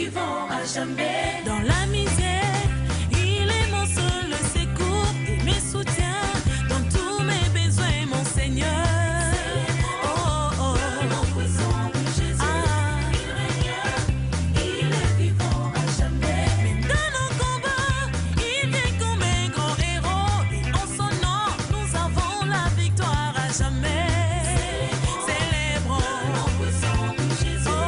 vivant à jamais. Dans la misère, il est mon seul secours et mes soutiens dans tous mes besoins, mon Seigneur. Oh, oh, En puissant de Jésus, il règne, il est vivant à jamais. Mais dans nos combats, il vient comme un grand héros et en son nom, nous avons la victoire à jamais. Célébrons. En puissant de Jésus,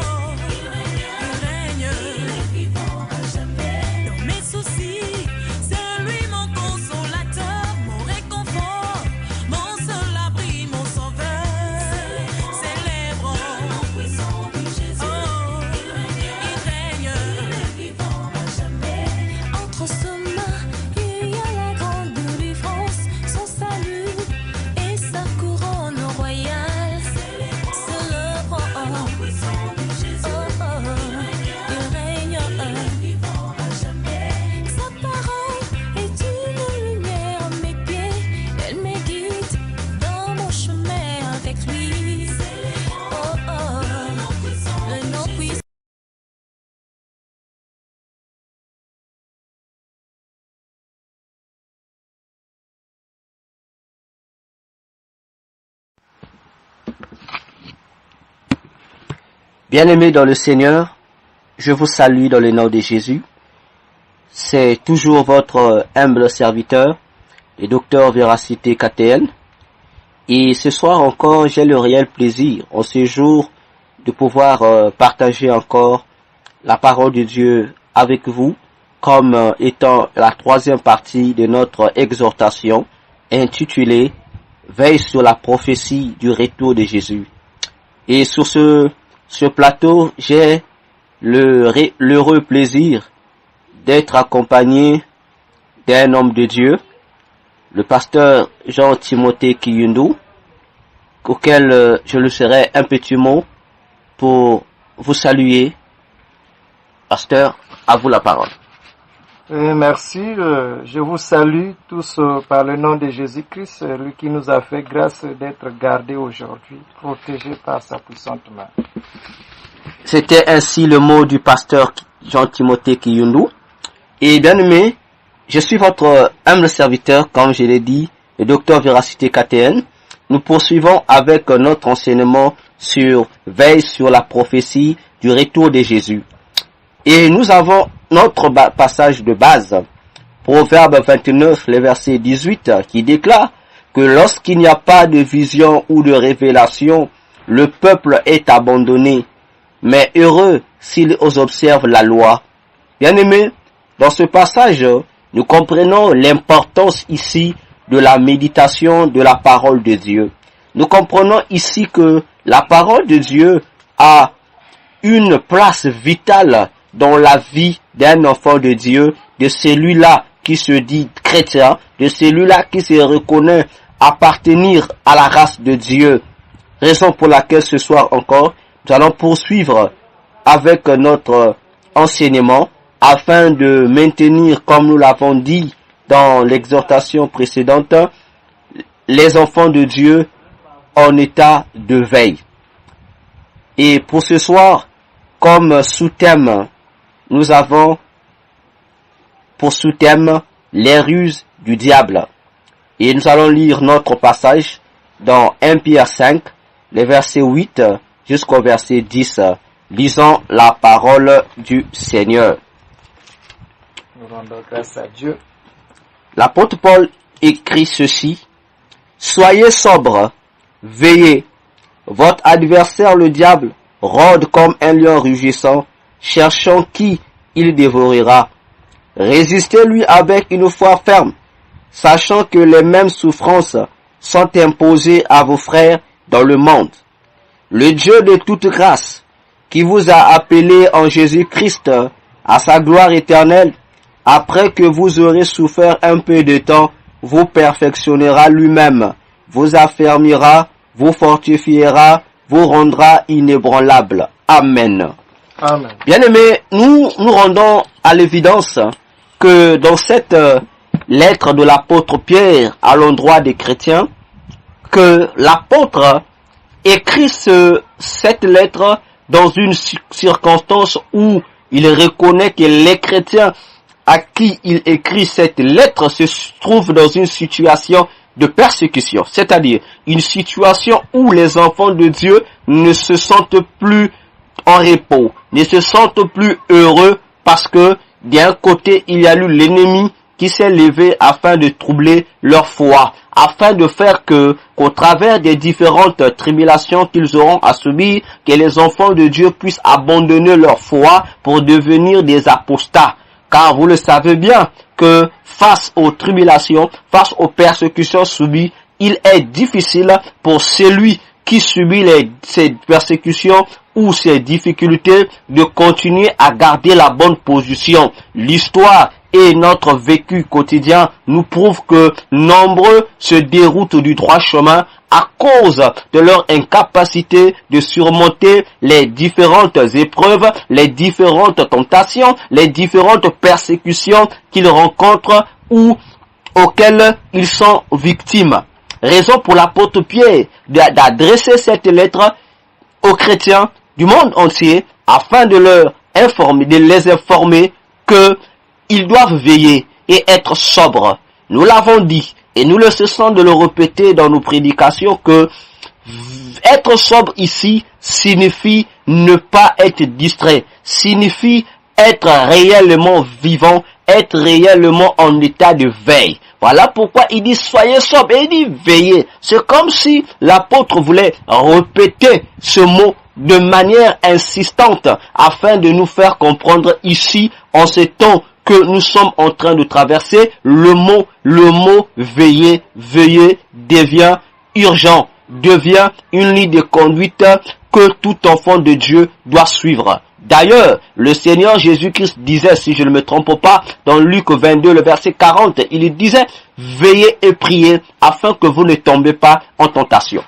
il règne, il est vivant à jamais. Dans mes soucis, c'est lui mon consolateur, mon réconfort, mon seul abri, mon sauveur. Célébrons. En puissant de Jésus, Oh, il règne, il il est vivant à jamais. Entre ses mains, il y a la grande délivrance, son salut et sa couronne royale. Célébrons. En puissant de Jésus, Oh, oh, il règne. vivant à jamais. Sa parole est une lumière à mes pieds. Elle me guide dans mon chemin avec lui. Oh, oh, le nom puissant. Bien-aimés dans le Seigneur, je vous salue dans le nom de Jésus. C'est toujours votre humble serviteur, le docteur Véracité KTN. Et ce soir encore, j'ai le réel plaisir, en ce jour, de pouvoir partager encore la parole de Dieu avec vous, comme étant la troisième partie de notre exhortation, intitulée « Veille sur la prophétie du retour de Jésus ». Et sur ce plateau, j'ai l'heureux plaisir d'être accompagné d'un homme de Dieu, le pasteur Jean-Timothée Kiyundu, auquel je le serai un petit mot pour vous saluer. Pasteur, à vous la parole. Merci, je vous salue tous par le nom de Jésus-Christ, lui qui nous a fait grâce d'être gardés aujourd'hui, protégés par sa puissante main. C'était ainsi le mot du pasteur Jean-Timothée Kiyundu. Et bien aimé, je suis votre humble serviteur, comme je l'ai dit, le docteur Véracité KTN. Nous poursuivons avec notre enseignement sur veille sur la prophétie du retour de Jésus. Et nous avons notre passage de base, Proverbe 29, le verset 18, qui déclare que lorsqu'il n'y a pas de vision ou de révélation, le peuple est abandonné, mais heureux s'ils observent la loi. Bien-aimés, dans ce passage, nous comprenons l'importance ici de la méditation de la parole de Dieu. Nous comprenons ici que la parole de Dieu a une place vitale dans la vie d'un enfant de Dieu, de celui-là qui se dit chrétien, de celui-là qui se reconnaît appartenir à la race de Dieu. Raison pour laquelle ce soir encore, nous allons poursuivre avec notre enseignement afin de maintenir, comme nous l'avons dit dans l'exhortation précédente, les enfants de Dieu en état de veille. Et pour ce soir, comme sous-thème, nous avons pour sous-thème les ruses du diable. Et nous allons lire notre passage dans 1 Pierre 5, les versets 8 jusqu'au verset 10. Lisons la parole du Seigneur. Nous rendons grâce à Dieu. L'apôtre Paul écrit ceci: Soyez sobres, veillez. Votre adversaire le diable rôde comme un lion rugissant, cherchant qui il dévorera. Résistez-lui avec une foi ferme, sachant que les mêmes souffrances sont imposées à vos frères dans le monde. Le Dieu de toute grâce, qui vous a appelé en Jésus-Christ à sa gloire éternelle, après que vous aurez souffert un peu de temps, vous perfectionnera lui-même, vous affermira, vous fortifiera, vous rendra inébranlable. Amen. Amen. Bien-aimés, nous rendons à l'évidence que dans cette lettre de l'apôtre Pierre à l'endroit des chrétiens, que l'apôtre écrit cette lettre dans une circonstance où il reconnaît que les chrétiens à qui il écrit cette lettre se trouvent dans une situation de persécution, c'est-à-dire une situation où les enfants de Dieu ne se sentent plus en repos, ne se sentent plus heureux parce que d'un côté il y a eu l'ennemi qui s'est levé afin de troubler leur foi, afin de faire qu'au travers des différentes tribulations qu'ils auront à subir, que les enfants de Dieu puissent abandonner leur foi pour devenir des apostats. Car vous le savez bien que face aux tribulations, face aux persécutions subies, il est difficile pour celui qui subit ces persécutions ou ces difficultés de continuer à garder la bonne position. L'histoire et notre vécu quotidien nous prouvent que nombreux se déroutent du droit chemin à cause de leur incapacité de surmonter les différentes épreuves, les différentes tentations, les différentes persécutions qu'ils rencontrent ou auxquelles ils sont victimes. Raison pour l'apôtre Pierre d'adresser cette lettre aux chrétiens du monde entier afin de les informer que ils doivent veiller et être sobres. Nous l'avons dit et nous le cessons de le répéter dans nos prédications que être sobre ici signifie ne pas être distrait, signifie être réellement vivant, être réellement en état de veille. Voilà pourquoi il dit soyez sobre et il dit veillez. C'est comme si l'apôtre voulait répéter ce mot de manière insistante afin de nous faire comprendre ici en ces temps que nous sommes en train de traverser, le mot veiller devient urgent, devient une ligne de conduite que tout enfant de Dieu doit suivre. D'ailleurs, le Seigneur Jésus-Christ disait, si je ne me trompe pas, dans Luc 22, le verset 40, il disait, veillez et priez afin que vous ne tombez pas en tentation.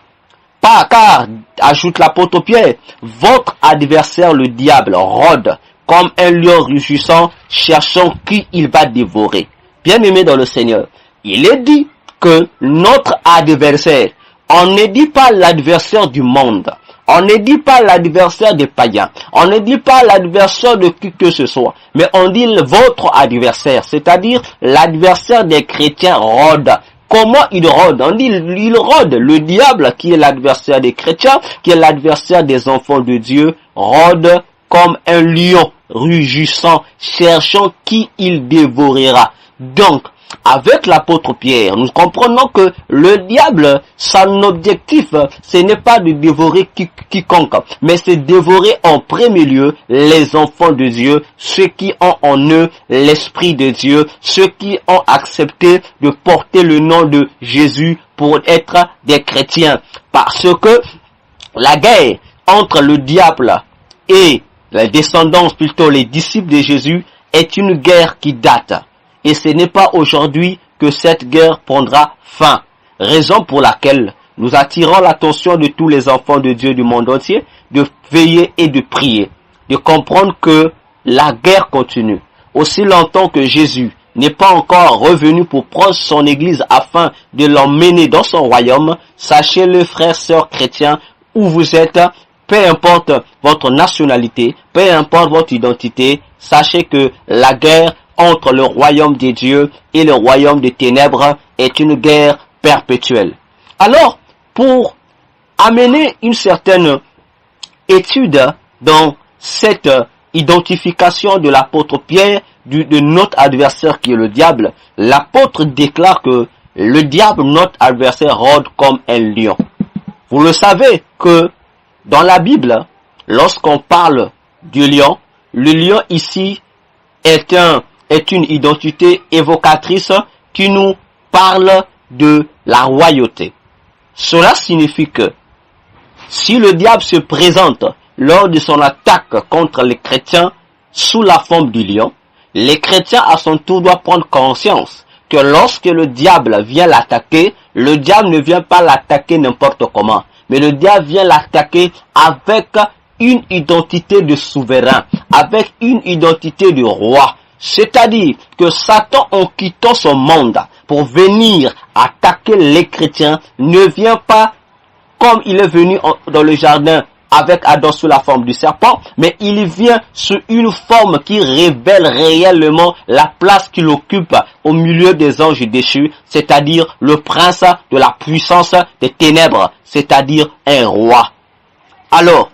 Car, ajoute l'apôtre Pierre, votre adversaire le diable rôde comme un lion rugissant, cherchant qui il va dévorer. Bien-aimé dans le Seigneur, il est dit que notre adversaire, on ne dit pas l'adversaire du monde, on ne dit pas l'adversaire des païens, on ne dit pas l'adversaire de qui que ce soit, mais on dit votre adversaire, c'est-à-dire l'adversaire des chrétiens rôde. Comment il rôde? On dit il rôde. Le diable, qui est l'adversaire des chrétiens, qui est l'adversaire des enfants de Dieu, rôde comme un lion rugissant, cherchant qui il dévorera. Donc, avec l'apôtre Pierre, nous comprenons que le diable, son objectif, ce n'est pas de dévorer quiconque, mais c'est dévorer en premier lieu les enfants de Dieu, ceux qui ont en eux l'Esprit de Dieu, ceux qui ont accepté de porter le nom de Jésus pour être des chrétiens. Parce que la guerre entre le diable et la descendance, plutôt les disciples de Jésus, est une guerre qui date. Et ce n'est pas aujourd'hui que cette guerre prendra fin. Raison pour laquelle nous attirons l'attention de tous les enfants de Dieu du monde entier de veiller et de prier, de comprendre que la guerre continue. Aussi longtemps que Jésus n'est pas encore revenu pour prendre son église afin de l'emmener dans son royaume, sachez-le, frères, sœurs chrétiens, où vous êtes, peu importe votre nationalité, peu importe votre identité, sachez que la guerre entre le royaume de Dieu et le royaume des ténèbres est une guerre perpétuelle. Alors, pour amener une certaine étude dans cette identification de l'apôtre Pierre, de notre adversaire qui est le diable, l'apôtre déclare que le diable, notre adversaire, rôde comme un lion. Vous le savez que dans la Bible, lorsqu'on parle du lion, le lion ici est une identité évocatrice qui nous parle de la royauté. Cela signifie que si le diable se présente lors de son attaque contre les chrétiens sous la forme du lion, les chrétiens à son tour doivent prendre conscience que lorsque le diable vient l'attaquer, le diable ne vient pas l'attaquer n'importe comment, mais le diable vient l'attaquer avec une identité de souverain, avec une identité de roi. C'est-à-dire que Satan, en quittant son monde pour venir attaquer les chrétiens, ne vient pas comme il est venu dans le jardin avec Adam sous la forme du serpent, mais il vient sous une forme qui révèle réellement la place qu'il occupe au milieu des anges déchus, c'est-à-dire le prince de la puissance des ténèbres, c'est-à-dire un roi. Alors,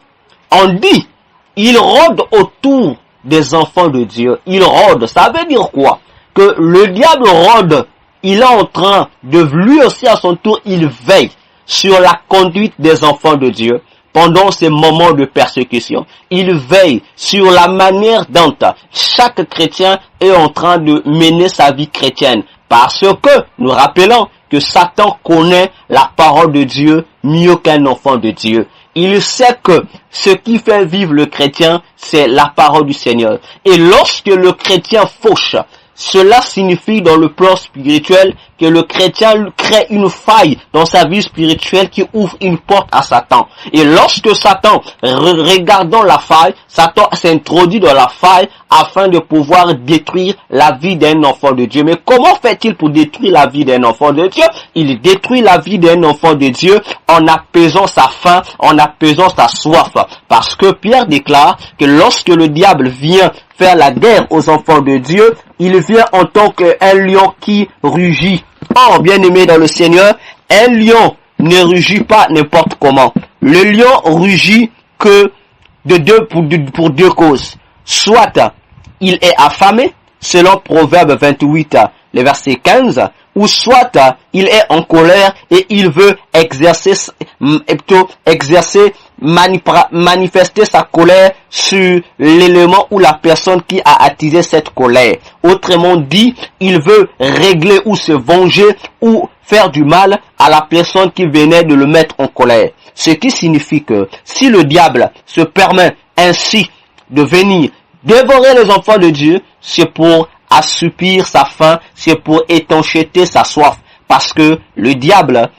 on dit, il rôde autour des enfants de Dieu. Il rôde, ça veut dire quoi? Que le diable rôde, il est en train de, lui aussi à son tour, il veille sur la conduite des enfants de Dieu pendant ces moments de persécution. Il veille sur la manière dont chaque chrétien est en train de mener sa vie chrétienne. Parce que, nous rappelons que Satan connaît la parole de Dieu mieux qu'un enfant de Dieu. Il sait que ce qui fait vivre le chrétien, c'est la parole du Seigneur. Et lorsque le chrétien fauche, cela signifie dans le plan spirituel que le chrétien crée une faille dans sa vie spirituelle qui ouvre une porte à Satan. Et lorsque Satan, regardant la faille, Satan s'introduit dans la faille afin de pouvoir détruire la vie d'un enfant de Dieu. Mais comment fait-il pour détruire la vie d'un enfant de Dieu? Il détruit la vie d'un enfant de Dieu en apaisant sa faim, en apaisant sa soif. Parce que Pierre déclare que lorsque le diable vient faire la guerre aux enfants de Dieu, il vient en tant qu'un lion qui rugit. Or, bien-aimé dans le Seigneur, un lion ne rugit pas n'importe comment. Le lion rugit que pour deux causes. Soit il est affamé, selon Proverbe 28, le verset 15, ou soit il est en colère et il veut manifester sa colère sur l'élément ou la personne qui a attisé cette colère. Autrement dit, il veut régler ou se venger ou faire du mal à la personne qui venait de le mettre en colère. Ce qui signifie que si le diable se permet ainsi de venir dévorer les enfants de Dieu, c'est pour assoupir sa faim, c'est pour étancheter sa soif. Parce que le diable,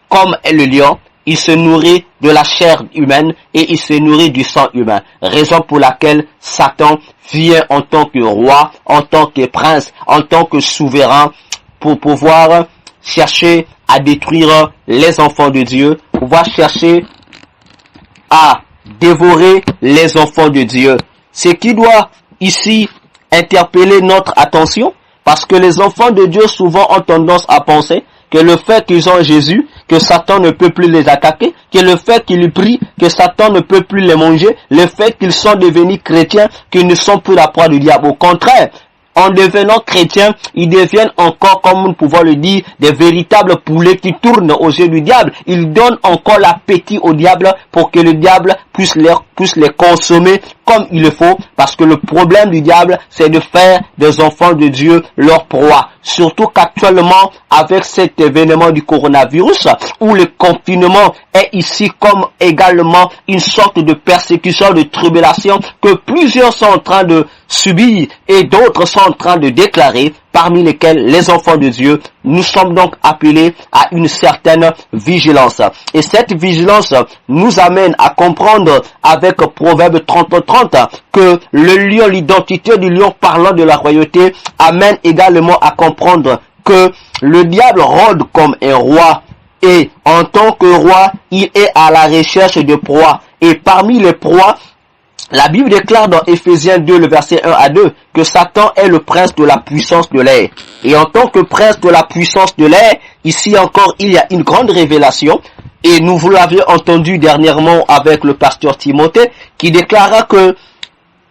comme le lion, il se nourrit de la chair humaine et il se nourrit du sang humain. Raison pour laquelle Satan vient en tant que roi, en tant que prince, en tant que souverain, pour pouvoir chercher à détruire les enfants de Dieu, pouvoir chercher à dévorer les enfants de Dieu. Ce qui doit ici interpeller notre attention, parce que les enfants de Dieu souvent ont tendance à penser que le fait qu'ils ont Jésus, que Satan ne peut plus les attaquer, que le fait qu'ils prient, que Satan ne peut plus les manger, le fait qu'ils sont devenus chrétiens, qu'ils ne sont plus la proie du diable. Au contraire, en devenant chrétiens, ils deviennent encore, comme nous pouvons le dire, des véritables poulets qui tournent aux yeux du diable. Ils donnent encore l'appétit au diable pour que le diable puisse les consommer comme il le faut, parce que le problème du diable, c'est de faire des enfants de Dieu leur proie. Surtout qu'actuellement, avec cet événement du coronavirus, où le confinement est ici comme également une sorte de persécution, de tribulation, que plusieurs sont en train de subir et d'autres sont en train de déclarer, parmi lesquels les enfants de Dieu, nous sommes donc appelés à une certaine vigilance. Et cette vigilance nous amène à comprendre avec Proverbe 30-30 que le lion, l'identité du lion parlant de la royauté, amène également à comprendre que le diable rôde comme un roi. Et en tant que roi, il est à la recherche de proies. Et parmi les proies, la Bible déclare dans Éphésiens 2, le verset 1 à 2, que Satan est le prince de la puissance de l'air. Et en tant que prince de la puissance de l'air, ici encore, il y a une grande révélation. Et nous vous l'avions entendu dernièrement avec le pasteur Timothée, qui déclara que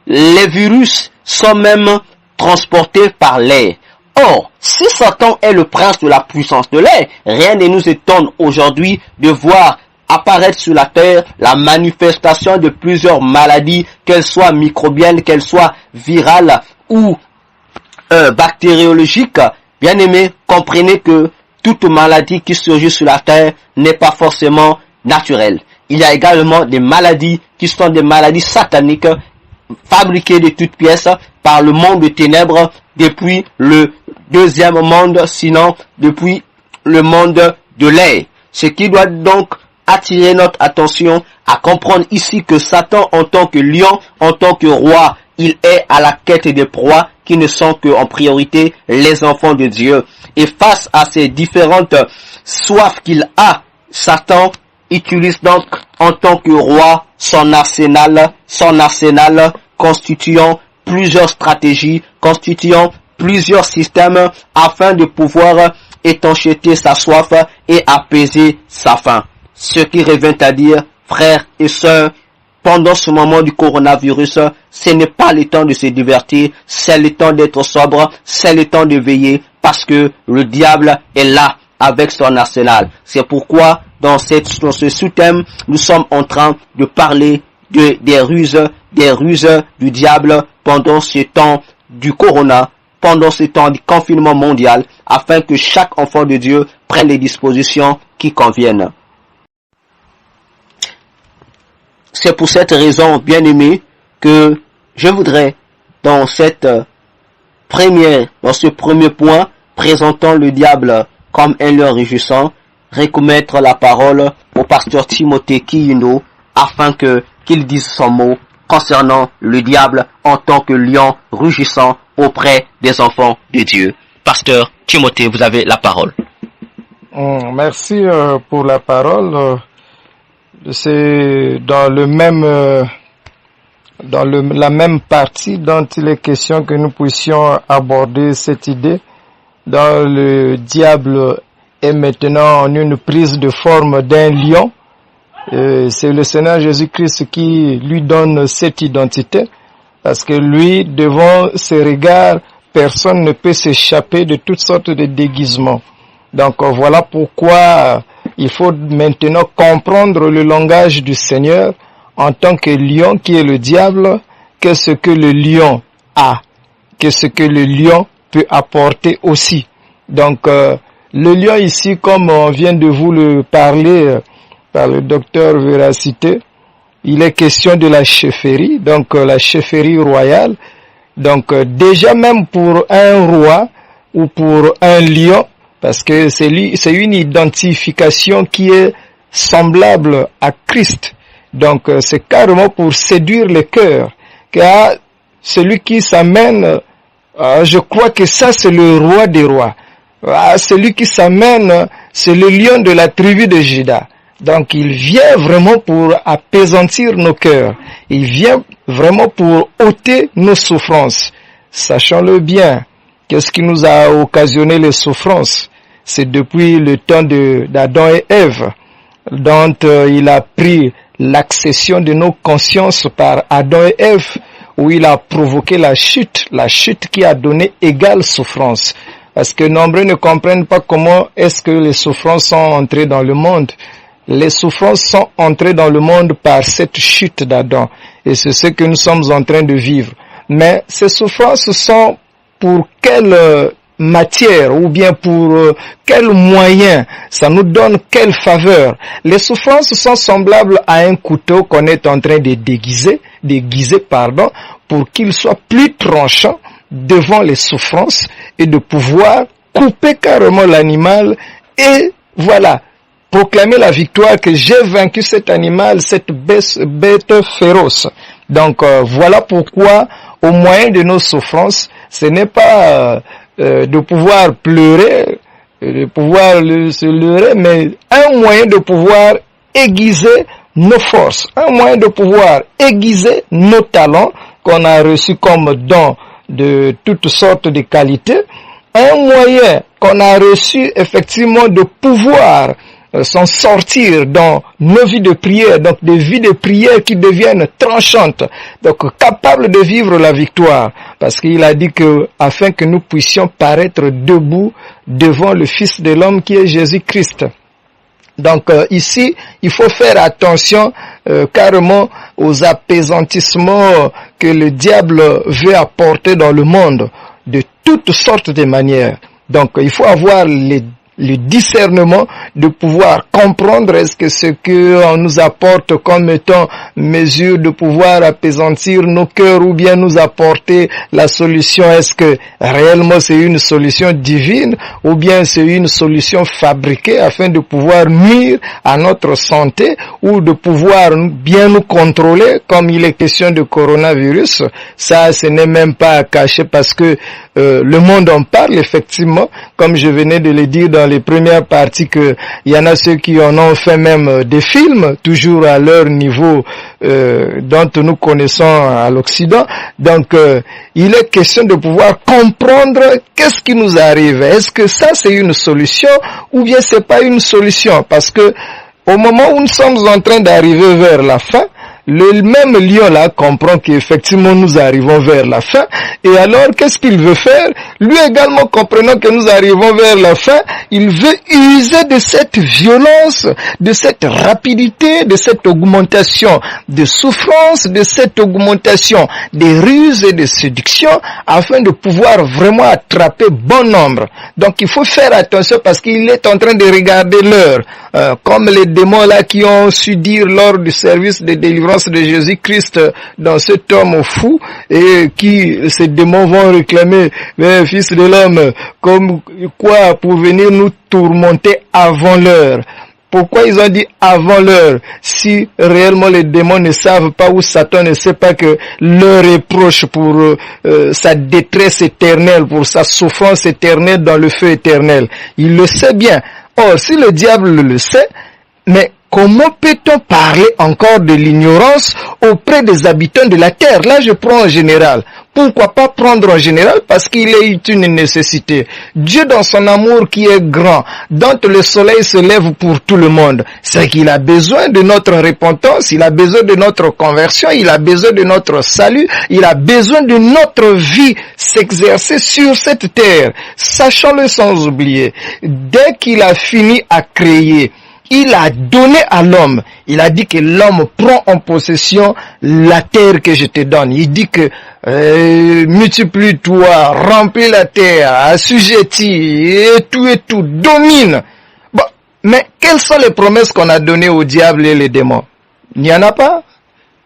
les virus sont même transportés par l'air. Or, si Satan est le prince de la puissance de l'air, rien ne nous étonne aujourd'hui de voir apparaître sur la terre la manifestation de plusieurs maladies, qu'elles soient microbiennes, qu'elles soient virales ou bactériologiques. Bien aimés, comprenez que toute maladie qui surgit sur la terre n'est pas forcément naturelle. Il y a également des maladies qui sont des maladies sataniques, fabriquées de toutes pièces par le monde des ténèbres depuis le deuxième monde, sinon depuis le monde de l'air. Ce qui doit donc attirer notre attention à comprendre ici que Satan, en tant que lion, en tant que roi, il est à la quête des proies qui ne sont que en priorité les enfants de Dieu. Et face à ces différentes soifs qu'il a, Satan utilise donc en tant que roi son arsenal constituant plusieurs stratégies, constituant plusieurs systèmes afin de pouvoir étancheter sa soif et apaiser sa faim. Ce qui revient à dire, frères et sœurs, pendant ce moment du coronavirus, ce n'est pas le temps de se divertir, c'est le temps d'être sobre, c'est le temps de veiller, parce que le diable est là avec son arsenal. C'est pourquoi, dans ce sous-thème, nous sommes en train de parler des ruses du diable pendant ce temps du corona, pendant ce temps du confinement mondial, afin que chaque enfant de Dieu prenne les dispositions qui conviennent. C'est pour cette raison, bien-aimés, que je voudrais, dans ce premier point, présentant le diable comme un lion rugissant, recommettre la parole au pasteur Timothée Kiyundo, afin qu'il dise son mot concernant le diable en tant que lion rugissant auprès des enfants de Dieu. Pasteur Timothée, vous avez la parole. Merci pour la parole. C'est dans la même partie dont il est question que nous puissions aborder cette idée. Dans le diable est maintenant en une prise de forme d'un lion. C'est le Seigneur Jésus-Christ qui lui donne cette identité, parce que lui, devant ses regards, personne ne peut s'échapper de toutes sortes de déguisements. Donc voilà pourquoi il faut maintenant comprendre le langage du Seigneur en tant que lion qui est le diable. Qu'est-ce que le lion a? Qu'est-ce que le lion peut apporter aussi? Donc le lion ici, comme on vient de vous le parler par le docteur Véracité, il est question de la chefferie, donc la chefferie royale. Donc déjà même pour un roi ou pour un lion, parce que c'est une identification qui est semblable à Christ. Donc c'est carrément pour séduire le cœur. Car celui qui s'amène, je crois que ça c'est le roi des rois. Celui qui s'amène, c'est le lion de la tribu de Juda. Donc il vient vraiment pour apaisantir nos cœurs. Il vient vraiment pour ôter nos souffrances. Sachons-le bien. Qu'est-ce qui nous a occasionné les souffrances? C'est depuis le temps d'Adam et Ève, dont il a pris l'accession de nos consciences par Adam et Ève, où il a provoqué la chute qui a donné égale souffrance. Parce que nombreux ne comprennent pas comment est-ce que les souffrances sont entrées dans le monde. Les souffrances sont entrées dans le monde par cette chute d'Adam. Et c'est ce que nous sommes en train de vivre. Mais ces souffrances sont pour quelle matière ou bien pour quel moyen? Ça nous donne quelle faveur? Les souffrances sont semblables à un couteau qu'on est en train de déguiser, pour qu'il soit plus tranchant devant les souffrances et de pouvoir couper carrément l'animal et voilà, proclamer la victoire que j'ai vaincu cet animal, cette bête féroce. Donc voilà pourquoi au moyen de nos souffrances, ce n'est pas de pouvoir pleurer, de pouvoir se leurrer, mais un moyen de pouvoir aiguiser nos forces, un moyen de pouvoir aiguiser nos talents qu'on a reçus comme don de toutes sortes de qualités, un moyen qu'on a reçu effectivement de pouvoir s'en sortir dans nos vies de prière, donc des vies de prière qui deviennent tranchantes, donc capables de vivre la victoire, parce qu'il a dit que afin que nous puissions paraître debout devant le Fils de l'homme qui est Jésus-Christ. Donc ici, il faut faire attention carrément aux apaisantissements que le diable veut apporter dans le monde de toutes sortes de manières. Donc il faut avoir le discernement de pouvoir comprendre est-ce que ce qu'on nous apporte comme étant mesure de pouvoir apaisantir nos cœurs ou bien nous apporter la solution, est-ce que réellement c'est une solution divine ou bien c'est une solution fabriquée afin de pouvoir nuire à notre santé ou de pouvoir bien nous contrôler comme il est question de coronavirus. Ça, ce n'est même pas à cacher parce que le monde en parle effectivement, comme je venais de le dire dans les premières parties qu'il y en a ceux qui en ont fait même des films, toujours à leur niveau dont nous connaissons à l'Occident. Donc, il est question de pouvoir comprendre qu'est-ce qui nous arrive. Est-ce que ça c'est une solution ou bien c'est pas une solution? Parce que au moment où nous sommes en train d'arriver vers la fin, le même lion là comprend qu'effectivement nous arrivons vers la fin, et alors qu'est-ce qu'il veut faire? Lui également, comprenant que nous arrivons vers la fin, il veut user de cette violence, de cette rapidité, de cette augmentation de souffrance, de cette augmentation des ruses et de séduction, afin de pouvoir vraiment attraper bon nombre. Donc il faut faire attention parce qu'il est en train de regarder l'heure, comme les démons là qui ont su dire lors du service de délivrance de Jésus-Christ dans cet homme fou, et qui ces démons vont réclamer, mais fils de l'homme, comme quoi pour venir nous tourmenter avant l'heure. Pourquoi ils ont dit avant l'heure? Si réellement les démons ne savent pas, ou Satan ne sait pas que l'heure est proche pour sa détresse éternelle, pour sa souffrance éternelle dans le feu éternel. Il le sait bien. Or, si le diable le sait, mais comment peut-on parler encore de l'ignorance auprès des habitants de la terre? Là, je prends en général. Pourquoi pas prendre en général? Parce qu'il est une nécessité. Dieu, dans son amour qui est grand, dont le soleil se lève pour tout le monde, c'est qu'il a besoin de notre repentance, il a besoin de notre conversion, il a besoin de notre salut, il a besoin de notre vie s'exercer sur cette terre. Sachons-le sans oublier. Dès qu'il a fini à créer, il a donné à l'homme. Il a dit que l'homme prend en possession la terre que je te donne. Il dit que multiplie-toi, remplis la terre, assujettis, et tout, domine. Bon, mais quelles sont les promesses qu'on a données au diable et les démons? Il n'y en a pas.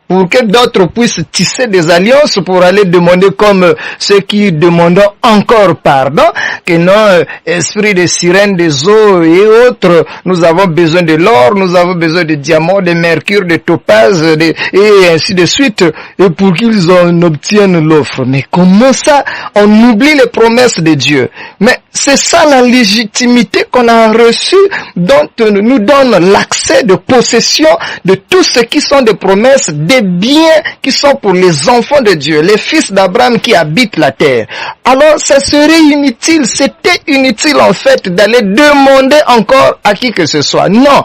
Pour que d'autres puissent tisser des alliances pour aller demander comme ceux qui demandent encore pardon, que non, esprit de sirène, des eaux et autres, nous avons besoin de l'or, nous avons besoin de diamants, de mercure, de topaz, et ainsi de suite, et pour qu'ils en obtiennent l'offre. Mais comment ça? On oublie les promesses de Dieu. Mais c'est ça la légitimité qu'on a reçue, dont nous donne l'accès de possession de tout ce qui sont des promesses, des biens qui sont pour les enfants de Dieu, les fils d'Abraham qui habitent la terre. Alors ça serait inutile, c'était inutile en fait d'aller demander encore à qui que ce soit. Non,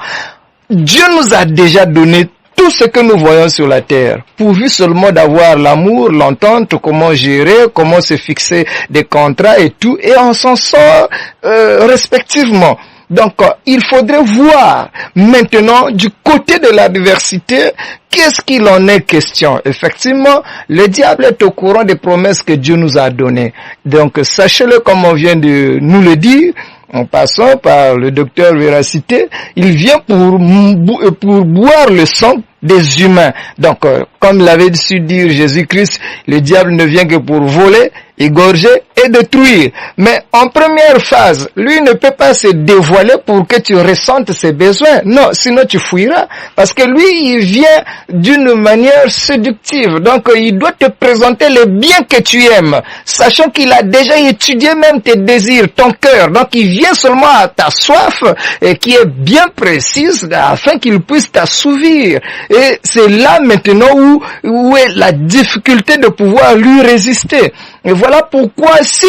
Dieu nous a déjà donné tout ce que nous voyons sur la terre, pourvu seulement d'avoir l'amour, l'entente, comment gérer, comment se fixer des contrats et tout, et on s'en sort respectivement. Donc, il faudrait voir maintenant du côté de l'adversité, qu'est-ce qu'il en est question. Effectivement, le diable est au courant des promesses que Dieu nous a données. Donc, sachez-le comme on vient de nous le dire, en passant par le docteur Véracité, il vient pour boire le sang des humains. Donc, comme l'avait su dire Jésus-Christ, le diable ne vient que pour voler, égorger et détruire. Mais en première phase, lui ne peut pas se dévoiler pour que tu ressentes ses besoins. Non, sinon tu fuiras. Parce que lui, il vient d'une manière séductive. Donc, il doit te présenter les biens que tu aimes, sachant qu'il a déjà étudié même tes désirs, ton cœur. Donc, il vient seulement à ta soif, et qui est bien précise, afin qu'il puisse t'assouvir. Et c'est là maintenant où est la difficulté de pouvoir lui résister. Et voilà pourquoi si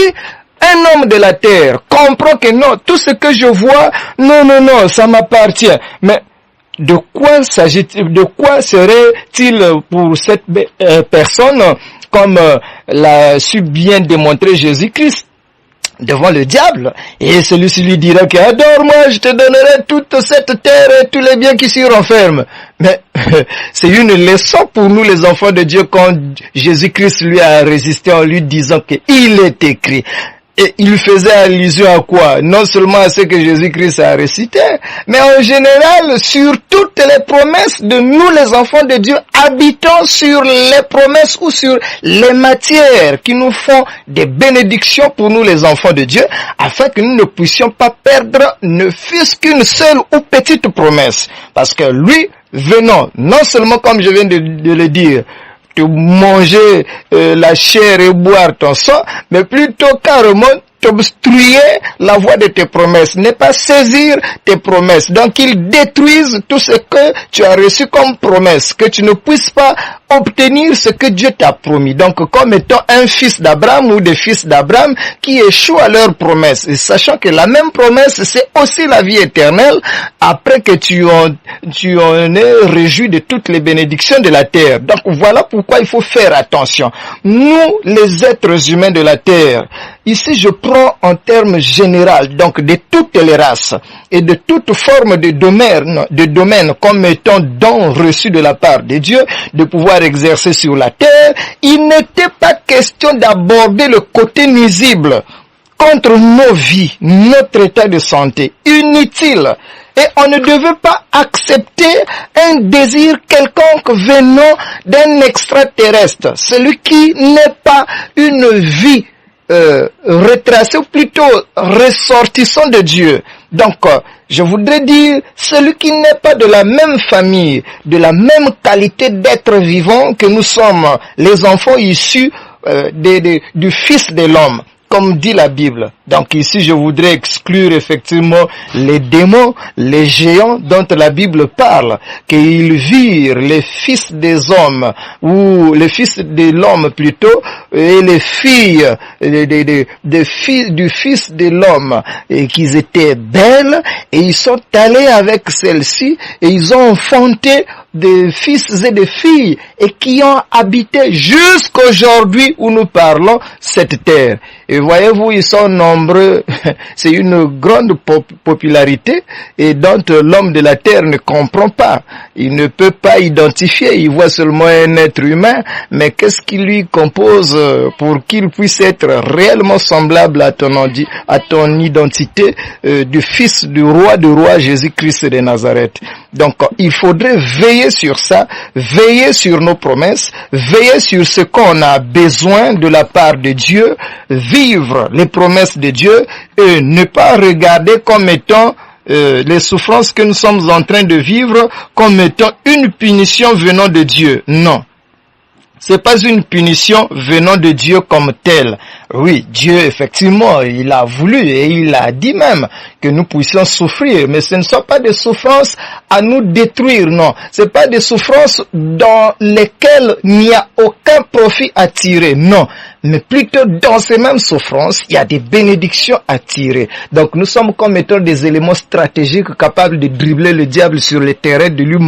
un homme de la terre comprend que non, tout ce que je vois, non, ça m'appartient. Mais de quoi s'agit-il, de quoi serait-il pour cette personne, comme l'a su bien démontrer Jésus-Christ devant le diable, et celui-ci lui dira que adore-moi, je te donnerai toute cette terre et tous les biens qui s'y renferment. Mais c'est une leçon pour nous les enfants de Dieu quand Jésus-Christ lui a résisté en lui disant qu'il est écrit. Et il faisait allusion à quoi? Non seulement à ce que Jésus-Christ a récité, mais en général sur toutes les promesses de nous les enfants de Dieu, habitons sur les promesses ou sur les matières qui nous font des bénédictions pour nous les enfants de Dieu, afin que nous ne puissions pas perdre ne fût-ce qu'une seule ou petite promesse. Parce que lui, venant, non seulement comme je viens de le dire, te manger la chair et boire ton sang, mais plutôt carrément t'obstruer la voie de tes promesses, ne pas saisir tes promesses. Donc ils détruisent tout ce que tu as reçu comme promesse, que tu ne puisses pas obtenir ce que Dieu t'a promis. Donc comme étant un fils d'Abraham ou des fils d'Abraham qui échouent à leur promesse, et sachant que la même promesse c'est aussi la vie éternelle après que tu en es réjoui de toutes les bénédictions de la terre. Donc voilà pourquoi il faut faire attention. Nous, les êtres humains de la terre, ici je prends en termes généraux, donc de toutes les races et de toute forme de domaine comme étant don reçu de la part de Dieu, de pouvoir exercer sur la terre, il n'était pas question d'aborder le côté nuisible contre nos vies, notre état de santé, inutile. Et on ne devait pas accepter un désir quelconque venant d'un extraterrestre, celui qui n'est pas une vie retracée, ou plutôt ressortissant de Dieu. Donc, je voudrais dire, celui qui n'est pas de la même famille, de la même qualité d'être vivant que nous sommes, les enfants issus du Fils de l'homme, comme dit la Bible. Donc ici, je voudrais exclure effectivement les démons, les géants dont la Bible parle, qu'ils virent les fils des hommes, ou les fils de l'homme plutôt, et les filles du fils de l'homme, et qu'ils étaient belles, et ils sont allés avec celles-ci, et ils ont enfanté des fils et des filles, et qui ont habité jusqu'aujourd'hui où nous parlons cette terre. Et voyez-vous, ils sont nombreux, c'est une grande popularité, et dont l'homme de la terre ne comprend pas. Il ne peut pas identifier, il voit seulement un être humain, mais qu'est-ce qui lui compose pour qu'il puisse être réellement semblable à ton identité du fils du roi Jésus-Christ de Nazareth. Donc, il faudrait veiller sur ça, veiller sur nos promesses, veiller sur ce qu'on a besoin de la part de Dieu, vivre les promesses de Dieu et ne pas regarder comme étant les souffrances que nous sommes en train de vivre comme étant une punition venant de Dieu. Non. C'est pas une punition venant de Dieu comme telle. Oui, Dieu, effectivement, il a voulu et il a dit même que nous puissions souffrir, mais ce ne sont pas des souffrances à nous détruire, non. Ce ne sont pas des souffrances dans lesquelles il n'y a aucun profit à tirer, non. Mais plutôt dans ces mêmes souffrances, il y a des bénédictions à tirer. Donc nous sommes comme étant des éléments stratégiques capables de dribbler le diable sur le terrain, de lui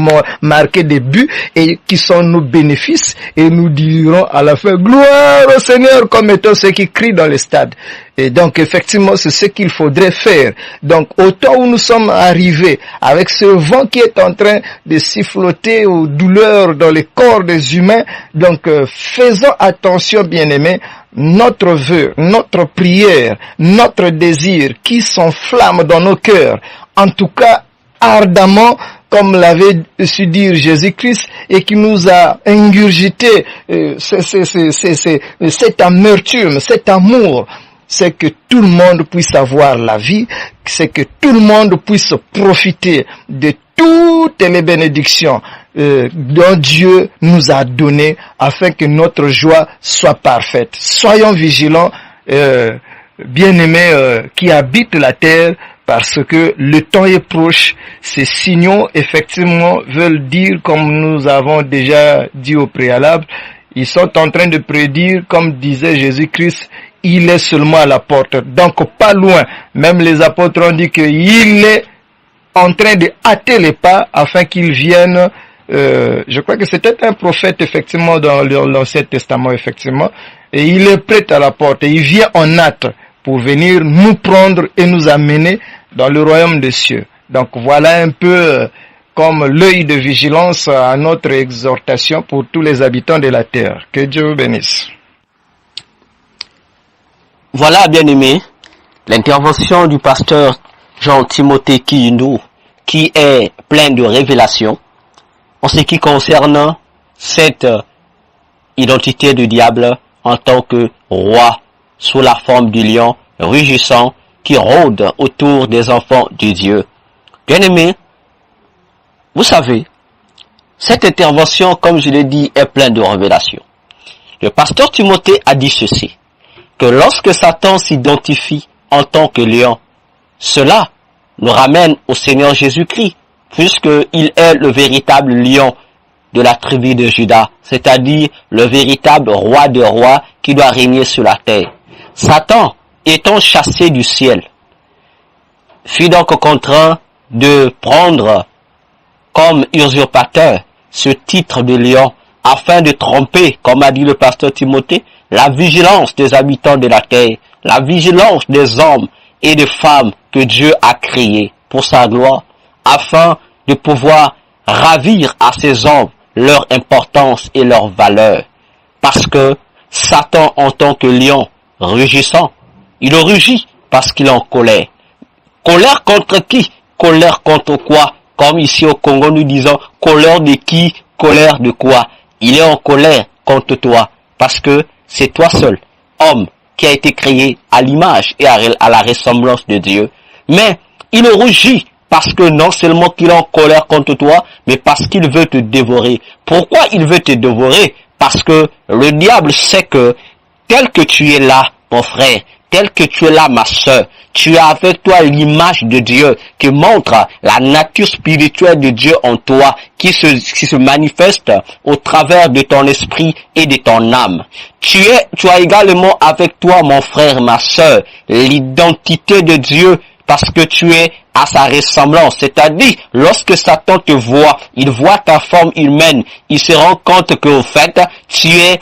marquer des buts et qui sont nos bénéfices. Et nous dirons à la fin, gloire au Seigneur, comme étant ceux qui crient dans les stades. Et donc effectivement c'est ce qu'il faudrait faire. Donc au temps où nous sommes arrivés avec ce vent qui est en train de siffloter aux douleurs dans les corps des humains, donc faisons attention bien-aimés, notre vœu, notre prière, notre désir qui s'enflamme dans nos cœurs, en tout cas ardemment, comme l'avait su dire Jésus-Christ, et qui nous a ingurgité cette amertume, cet amour, c'est que tout le monde puisse avoir la vie, c'est que tout le monde puisse profiter de toutes les bénédictions dont Dieu nous a données afin que notre joie soit parfaite. Soyons vigilants, bien-aimés qui habitent la terre, parce que le temps est proche. Ces signaux, effectivement, veulent dire, comme nous avons déjà dit au préalable, ils sont en train de prédire, comme disait Jésus-Christ, il est seulement à la porte. Donc, pas loin. Même les apôtres ont dit qu'il est en train de hâter les pas afin qu'il vienne. Je crois que c'était un prophète, effectivement, dans l'Ancien Testament, effectivement. Et il est prêt à la porte. Et il vient en hâte pour venir nous prendre et nous amener dans le royaume des cieux. Donc, voilà un peu comme l'œil de vigilance à notre exhortation pour tous les habitants de la terre. Que Dieu vous bénisse. Voilà, bien-aimés, l'intervention du pasteur Jean-Timothée Kiyindou, qui est plein de révélations en ce qui concerne cette identité du diable en tant que roi sous la forme du lion rugissant qui rôde autour des enfants de Dieu. Bien-aimés, vous savez, cette intervention, comme je l'ai dit, est pleine de révélations. Le pasteur Timothée a dit ceci. que lorsque Satan s'identifie en tant que lion, cela nous ramène au Seigneur Jésus-Christ, puisqu'il est le véritable lion de la tribu de Juda, c'est-à-dire le véritable roi des rois qui doit régner sur la terre. Satan, étant chassé du ciel, fut donc contraint de prendre comme usurpateur ce titre de lion, afin de tromper, comme a dit le pasteur Timothée, la vigilance des habitants de la terre, la vigilance des hommes et des femmes que Dieu a créés pour sa gloire, afin de pouvoir ravir à ces hommes leur importance et leur valeur. Parce que Satan, en tant que lion rugissant, il rugit parce qu'il est en colère. Colère contre qui? Colère contre quoi? Comme ici au Congo nous disons, colère de qui? Colère de quoi? Il est en colère contre toi, parce que c'est toi seul, homme, qui a été créé à l'image et à la ressemblance de Dieu. Mais il rugit parce que non seulement qu'il est en colère contre toi, mais parce qu'il veut te dévorer. Pourquoi il veut te dévorer? Parce que le diable sait que tel que tu es là, mon frère, tel que tu es là, ma sœur, tu as avec toi l'image de Dieu qui montre la nature spirituelle de Dieu en toi, qui se manifeste au travers de ton esprit et de ton âme. Tu as également avec toi, mon frère, ma sœur, l'identité de Dieu, parce que tu es à sa ressemblance. C'est-à-dire, lorsque Satan te voit, il voit ta forme humaine, il se rend compte que, au fait, tu es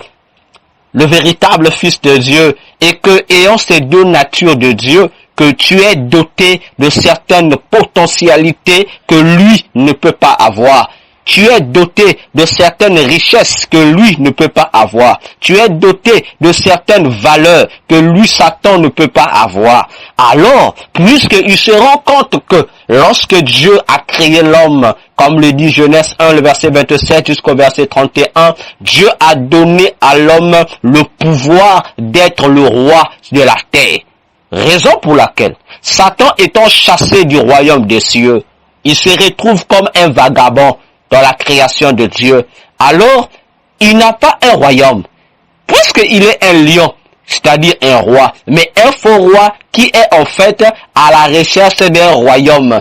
le véritable Fils de Dieu, et que, ayant ces deux natures de Dieu, que tu es doté de certaines potentialités que lui ne peut pas avoir. Tu es doté de certaines richesses que lui ne peut pas avoir. Tu es doté de certaines valeurs que lui, Satan, ne peut pas avoir. Alors, puisqu'il se rend compte que lorsque Dieu a créé l'homme, comme le dit Genèse 1, le verset 27 jusqu'au verset 31, Dieu a donné à l'homme le pouvoir d'être le roi de la terre. Raison pour laquelle Satan étant chassé du royaume des cieux, il se retrouve comme un vagabond dans la création de Dieu. Alors, il n'a pas un royaume, puisqu'il est un lion, c'est-à-dire un roi, mais un faux roi qui est en fait à la recherche d'un royaume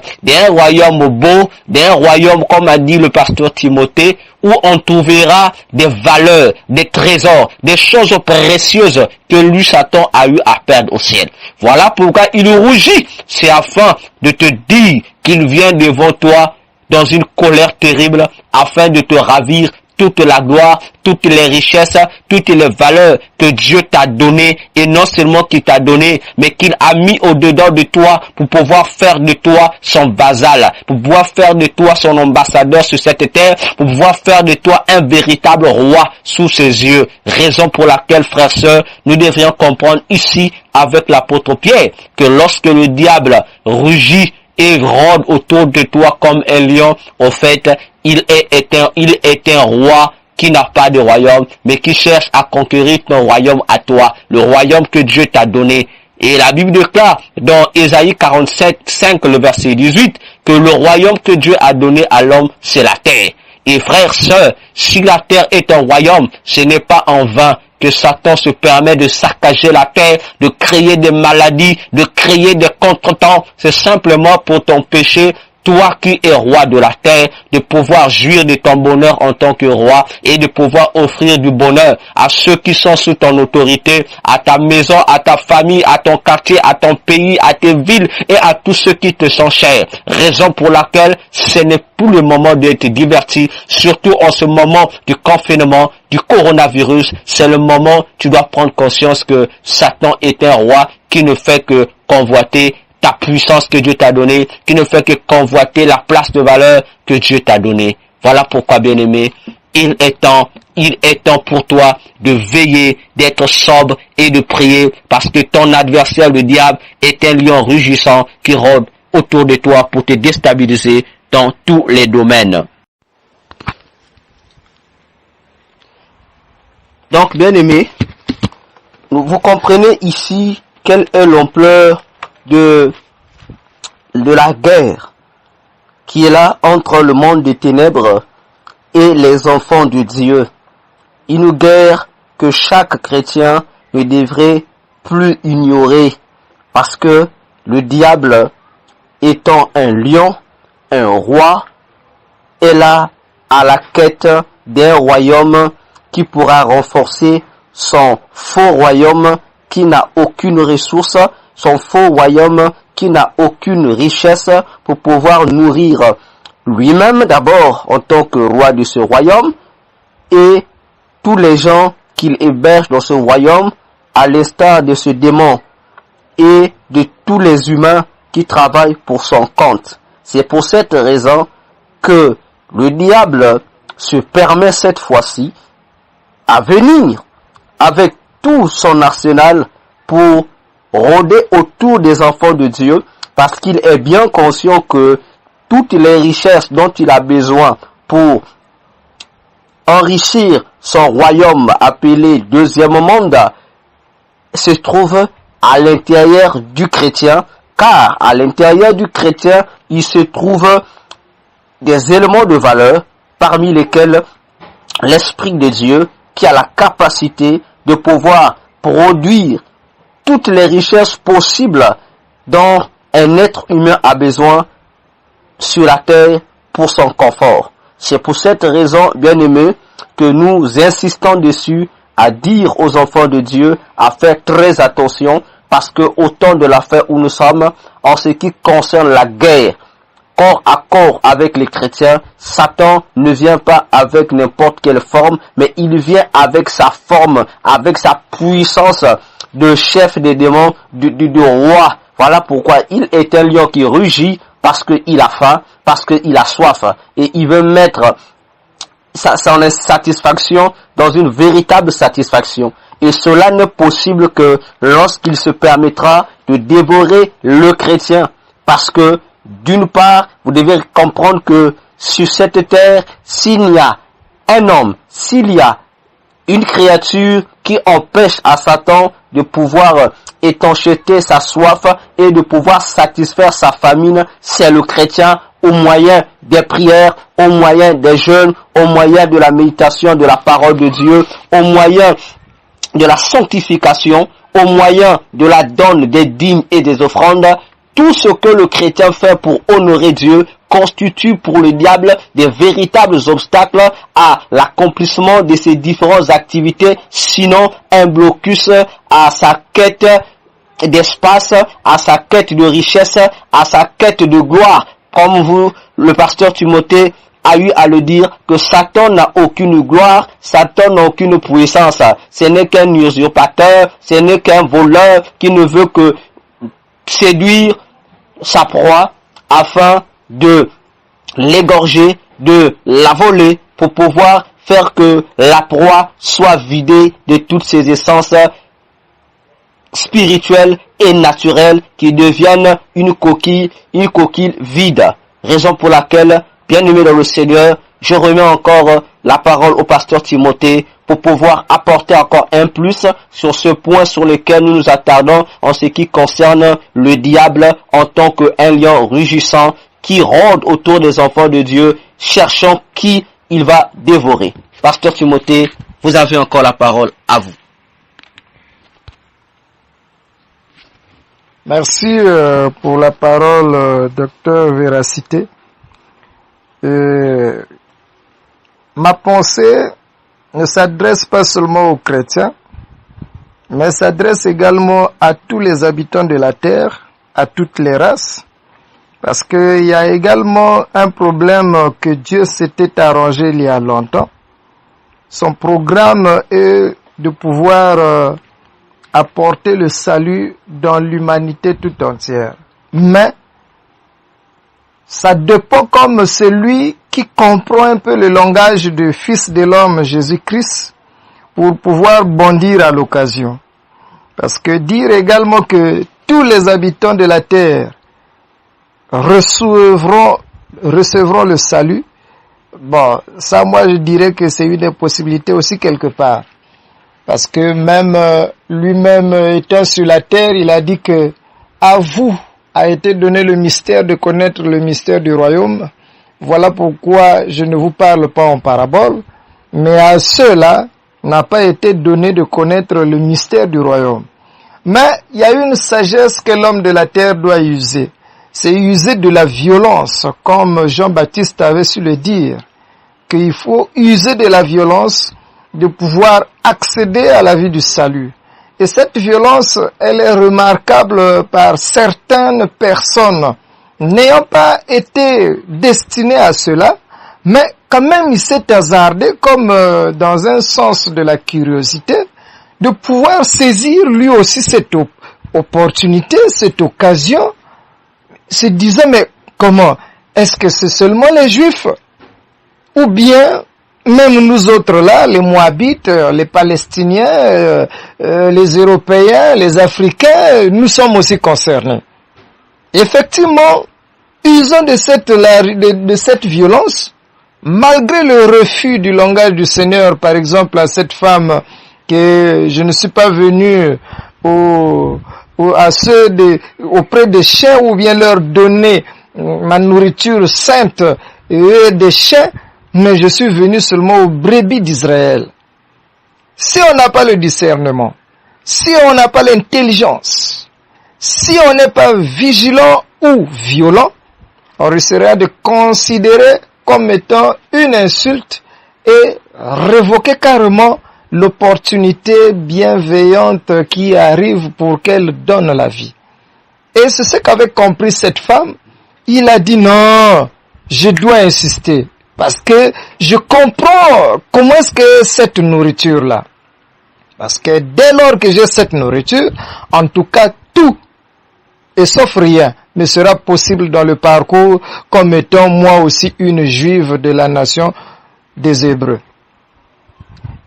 beau, d'un royaume, comme a dit le pasteur Timothée, où on trouvera des valeurs, des trésors, des choses précieuses que lui, Satan, a eu à perdre au ciel. Voilà pourquoi il rougit. C'est afin de te dire qu'il vient devant toi dans une colère terrible, afin de te ravir toute la gloire, toutes les richesses, toutes les valeurs que Dieu t'a données, et non seulement qu'il t'a donné, mais qu'il a mis au-dedans de toi pour pouvoir faire de toi son vassal, pour pouvoir faire de toi son ambassadeur sur cette terre, pour pouvoir faire de toi un véritable roi sous ses yeux. Raison pour laquelle, frères, sœurs, nous devrions comprendre ici avec l'apôtre Pierre que lorsque le diable rugit et rôde autour de toi comme un lion, au fait, il est un roi qui n'a pas de royaume, mais qui cherche à conquérir ton royaume à toi, le royaume que Dieu t'a donné. Et la Bible déclare dans Ésaïe 47, 5, le verset 18, que le royaume que Dieu a donné à l'homme, c'est la terre. Et frères, sœurs, si la terre est un royaume, ce n'est pas en vain que Satan se permet de saccager la terre, de créer des maladies, de créer des contretemps. C'est simplement pour ton péché, toi qui es roi de la terre, de pouvoir jouir de ton bonheur en tant que roi et de pouvoir offrir du bonheur à ceux qui sont sous ton autorité, à ta maison, à ta famille, à ton quartier, à ton pays, à tes villes et à tous ceux qui te sont chers. Raison pour laquelle ce n'est plus le moment d'être diverti, surtout en ce moment du confinement, du coronavirus. C'est le moment où tu dois prendre conscience que Satan est un roi qui ne fait que convoiter ta puissance que Dieu t'a donnée, qui ne fait que convoiter la place de valeur que Dieu t'a donnée. Voilà pourquoi, bien-aimé, il est temps pour toi de veiller, d'être sobre et de prier, parce que ton adversaire, le diable, est un lion rugissant qui rôde autour de toi pour te déstabiliser dans tous les domaines. Donc, bien-aimé, vous comprenez ici quelle est l'ampleur de la guerre qui est là entre le monde des ténèbres et les enfants de Dieu. Une guerre que chaque chrétien ne devrait plus ignorer, parce que le diable, étant un lion, un roi, est là à la quête d'un royaume qui pourra renforcer son faux royaume qui n'a aucune ressource, son faux royaume qui n'a aucune richesse pour pouvoir nourrir lui-même d'abord en tant que roi de ce royaume et tous les gens qu'il héberge dans ce royaume à l'instar de ce démon et de tous les humains qui travaillent pour son compte. C'est pour cette raison que le diable se permet cette fois-ci à venir avec tout son arsenal pour rôder autour des enfants de Dieu parce qu'il est bien conscient que toutes les richesses dont il a besoin pour enrichir son royaume appelé deuxième monde se trouvent à l'intérieur du chrétien, car à l'intérieur du chrétien, il se trouve des éléments de valeur parmi lesquels l'Esprit de Dieu qui a la capacité de pouvoir produire toutes les richesses possibles dont un être humain a besoin sur la terre pour son confort. C'est pour cette raison, bien-aimés, que nous insistons dessus à dire aux enfants de Dieu à faire très attention parce que au temps de l'affaire où nous sommes, en ce qui concerne la guerre, corps à corps avec les chrétiens, Satan ne vient pas avec n'importe quelle forme, mais il vient avec sa forme, avec sa puissance de chef des démons, de roi. Voilà pourquoi il est un lion qui rugit parce qu'il a faim, parce qu'il a soif et il veut mettre son insatisfaction dans une véritable satisfaction. Et cela n'est possible que lorsqu'il se permettra de dévorer le chrétien. Parce que, d'une part, vous devez comprendre que sur cette terre, s'il y a un homme, s'il y a une créature qui empêche à Satan de pouvoir étancheter sa soif et de pouvoir satisfaire sa famine, c'est le chrétien au moyen des prières, au moyen des jeûnes, au moyen de la méditation de la parole de Dieu, au moyen de la sanctification, au moyen de la donne des dîmes et des offrandes. Tout ce que le chrétien fait pour honorer Dieu constitue pour le diable des véritables obstacles à l'accomplissement de ses différentes activités, sinon un blocus à sa quête d'espace, à sa quête de richesse, à sa quête de gloire. Comme vous, le pasteur Timothée, a eu à le dire que Satan n'a aucune gloire, Satan n'a aucune puissance. Ce n'est qu'un usurpateur, ce n'est qu'un voleur qui ne veut que séduire sa proie afin de l'égorger, de la voler pour pouvoir faire que la proie soit vidée de toutes ses essences spirituelles et naturelles qui deviennent une coquille vide. Raison pour laquelle, bien-aimé dans le Seigneur, je remets encore la parole au pasteur Timothée pour pouvoir apporter encore un plus sur ce point sur lequel nous nous attardons en ce qui concerne le diable en tant qu'un lion rugissant qui rôde autour des enfants de Dieu, cherchant qui il va dévorer. Pasteur Timothée, vous avez encore la parole, à vous. Merci pour la parole, docteur Véracité. Ma pensée ne s'adresse pas seulement aux chrétiens, mais s'adresse également à tous les habitants de la terre, à toutes les races, parce qu'il y a également un problème que Dieu s'était arrangé il y a longtemps. Son programme est de pouvoir apporter le salut dans l'humanité tout entière. Mais ça dépend comme celui qui comprend un peu le langage du Fils de l'homme Jésus-Christ pour pouvoir bondir à l'occasion. Parce que dire également que tous les habitants de la terre recevront le salut, bon, ça moi je dirais que c'est une impossibilité aussi quelque part. Parce que même lui-même étant sur la terre, il a dit que à vous a été donné le mystère de connaître le mystère du royaume. Voilà pourquoi je ne vous parle pas en parabole, mais à ceux-là n'a pas été donné de connaître le mystère du royaume. Mais il y a une sagesse que l'homme de la terre doit user. C'est user de la violence, comme Jean-Baptiste avait su le dire, qu'il faut user de la violence de pouvoir accéder à la vie du salut. Et cette violence, elle est remarquable par certaines personnes n'ayant pas été destinées à cela, mais quand même il s'est hasardé, comme dans un sens de la curiosité, de pouvoir saisir lui aussi cette opportunité, cette occasion, se disant, mais comment? Est-ce que c'est seulement les Juifs? Ou bien, même nous autres là, les Moabites, les Palestiniens, les Européens, les Africains, nous sommes aussi concernés. Effectivement, usant de cette violence, malgré le refus du langage du Seigneur, par exemple à cette femme, que je ne suis pas venu auprès des chiens ou bien leur donner ma nourriture sainte et des chiens, mais je suis venu seulement aux brebis d'Israël. Si on n'a pas le discernement, si on n'a pas l'intelligence, si on n'est pas vigilant ou violent, on risquera de considérer comme étant une insulte et révoquer carrément l'opportunité bienveillante qui arrive pour qu'elle donne la vie. Et c'est ce qu'avait compris cette femme. Il a dit non, je dois insister parce que je comprends comment est-ce que cette nourriture-là. Parce que dès lors que j'ai cette nourriture, en tout cas tout, et sauf rien, me sera possible dans le parcours comme étant moi aussi une juive de la nation des Hébreux.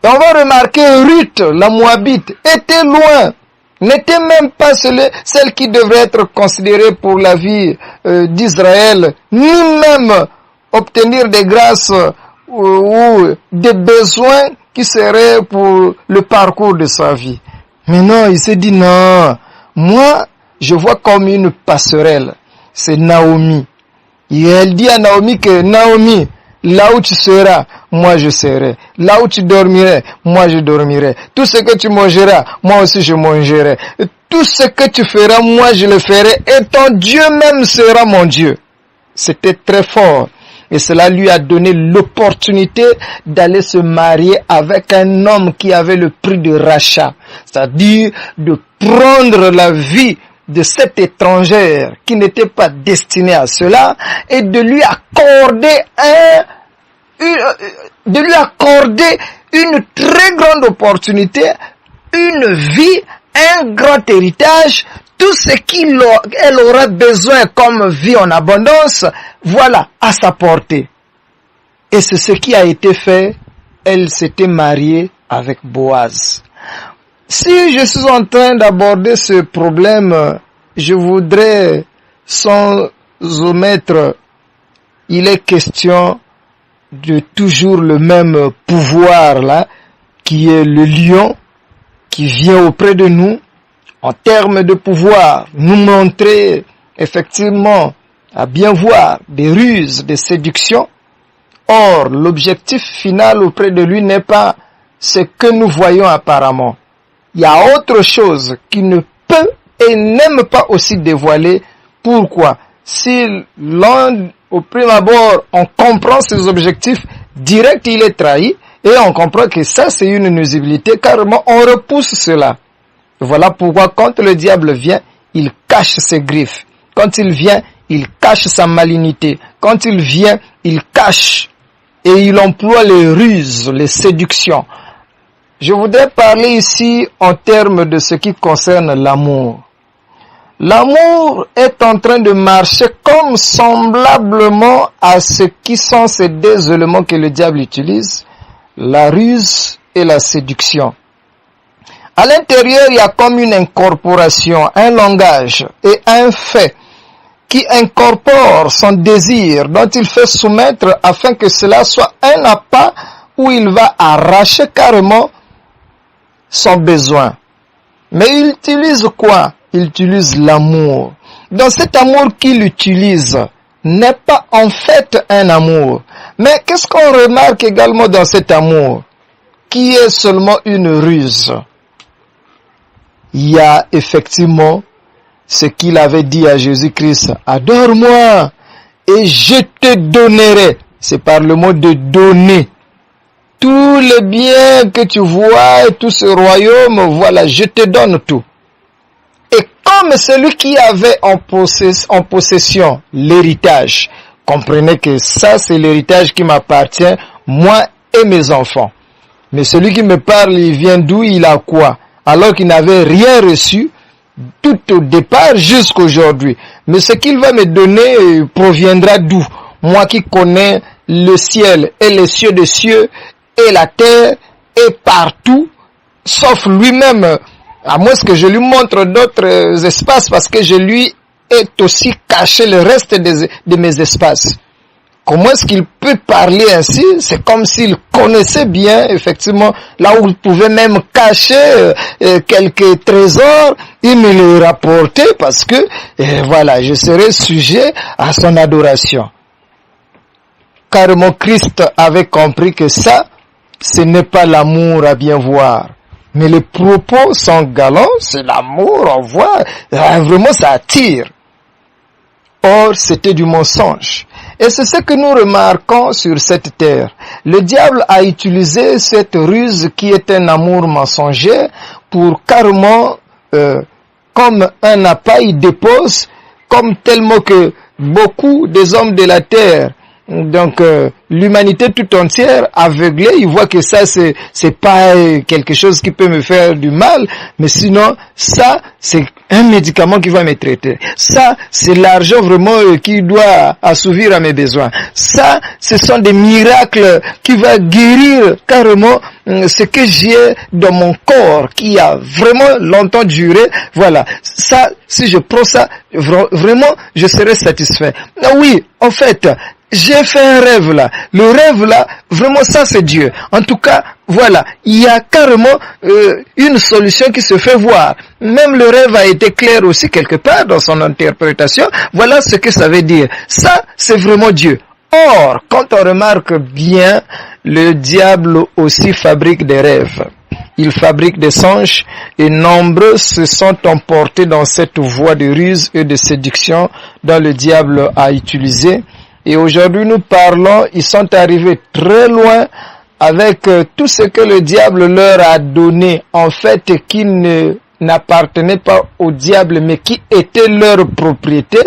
Et on va remarquer Ruth, la Moabite, était loin, n'était même pas celle qui devrait être considérée pour la vie d'Israël, ni même obtenir des grâces ou des besoins qui seraient pour le parcours de sa vie. Mais non, il s'est dit non, moi je vois comme une passerelle, c'est Naomi. Et elle dit à Naomi que Naomi, là où tu seras, moi je serai. Là où tu dormirais, moi je dormirai. Tout ce que tu mangeras, moi aussi je mangerai. Tout ce que tu feras, moi je le ferai. Et ton Dieu même sera mon Dieu. C'était très fort. Et cela lui a donné l'opportunité d'aller se marier avec un homme qui avait le prix de rachat. C'est-à-dire de prendre la vie de cette étrangère qui n'était pas destinée à cela et de lui accorder une très grande opportunité, une vie, un grand héritage, tout ce qu'elle aura besoin comme vie en abondance, voilà, à sa portée. Et c'est ce qui a été fait. Elle s'était mariée avec Boaz. Si je suis en train d'aborder ce problème, je voudrais, sans omettre, il est question de toujours le même pouvoir là, qui est le lion, qui vient auprès de nous, en termes de pouvoir, nous montrer effectivement, à bien voir, des ruses, des séductions. Or, l'objectif final auprès de lui n'est pas ce que nous voyons apparemment. Il y a autre chose qui ne peut et n'aime pas aussi dévoiler. Pourquoi? Si au prime abord, on comprend ses objectifs, direct il est trahi, et on comprend que ça c'est une nuisibilité, carrément on repousse cela. Voilà pourquoi quand le diable vient, il cache ses griffes. Quand il vient, il cache sa malignité. Quand il vient, il cache et il emploie les ruses, les séductions. Je voudrais parler ici en termes de ce qui concerne l'amour. L'amour est en train de marcher comme semblablement à ce qui sont ces deux éléments que le diable utilise, la ruse et la séduction. À l'intérieur, il y a comme une incorporation, un langage et un fait qui incorpore son désir, dont il fait soumettre afin que cela soit un appât où il va arracher carrément son besoin. Mais il utilise quoi? Il utilise l'amour. Dans cet amour qu'il utilise, n'est pas en fait un amour. Mais qu'est-ce qu'on remarque également dans cet amour? Qui est seulement une ruse. il y a effectivement ce qu'il avait dit à Jésus-Christ. Adore-moi et je te donnerai. C'est par le mot de donner. Tous les biens que tu vois, tout ce royaume, voilà, je te donne tout. Et comme celui qui avait en possession l'héritage, comprenez que ça c'est l'héritage qui m'appartient, moi et mes enfants. Mais celui qui me parle, il vient d'où, il a quoi? Alors qu'il n'avait rien reçu, tout au départ jusqu'aujourd'hui. Mais ce qu'il va me donner proviendra d'où? Moi qui connais le ciel et les cieux des cieux et la terre et partout, sauf lui-même, à moins que je lui montre d'autres espaces parce que je lui ai aussi caché le reste de mes espaces. Comment est-ce qu'il peut parler ainsi? C'est comme s'il connaissait bien, effectivement, là où il pouvait même cacher quelques trésors, il me les rapportait parce que, voilà, je serais sujet à son adoration. Car mon Christ avait compris que ça, ce n'est pas l'amour à bien voir. Mais les propos sont galants, c'est l'amour, on voit, vraiment ça attire. Or, c'était du mensonge. Et c'est ce que nous remarquons sur cette terre. Le diable a utilisé cette ruse qui est un amour mensonger pour carrément, comme un appât, il dépose, comme tellement que beaucoup des hommes de la terre, donc l'humanité tout entière aveuglée, il voit que ça c'est pas quelque chose qui peut me faire du mal, mais sinon ça c'est un médicament qui va me traiter. Ça c'est l'argent vraiment qui doit assouvir à mes besoins. Ça ce sont des miracles qui va guérir carrément ce que j'ai dans mon corps qui a vraiment longtemps duré. Voilà, ça si je prends ça vraiment je serai satisfait. Ah oui, en fait j'ai fait un rêve là. Le rêve là, vraiment ça c'est Dieu. En tout cas, voilà, il y a carrément une solution qui se fait voir. Même le rêve a été clair aussi quelque part dans son interprétation. Voilà ce que ça veut dire. Ça, c'est vraiment Dieu. Or, quand on remarque bien, le diable aussi fabrique des rêves. Il fabrique des songes et nombreux se sont emportés dans cette voie de ruse et de séduction dont le diable a utilisé. Et aujourd'hui, nous parlons, ils sont arrivés très loin avec tout ce que le diable leur a donné, en fait, qui n'appartenait pas au diable, mais qui était leur propriété.